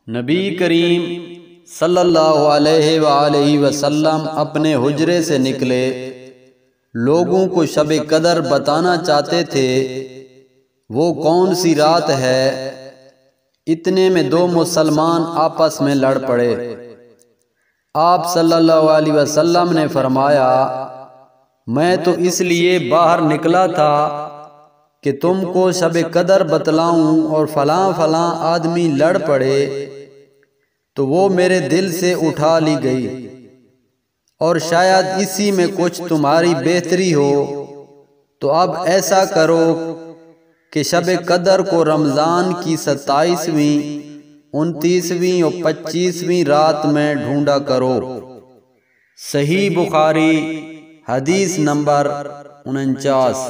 नबी करीम सल्लल्लाहु अलैहि वसल्लम अपने हुजरे से निकले, लोगों को शब कदर बताना चाहते थे वो कौन सी रात है। इतने में दो मुसलमान आपस में लड़ पड़े। आप सल्लल्लाहु अलैहि वसल्लम ने फरमाया, मैं तो इसलिए बाहर निकला था कि तुमको शब कदर बतलाऊं, और फलां फलां आदमी लड़ पड़े तो वो मेरे दिल से उठा ली गई, और शायद इसी में कुछ तुम्हारी बेहतरी हो। तो अब ऐसा करो कि शब कदर को रमज़ान की 27वीं, 29वीं और 25वीं रात में ढूंढा करो। सही बुखारी हदीस नंबर 49।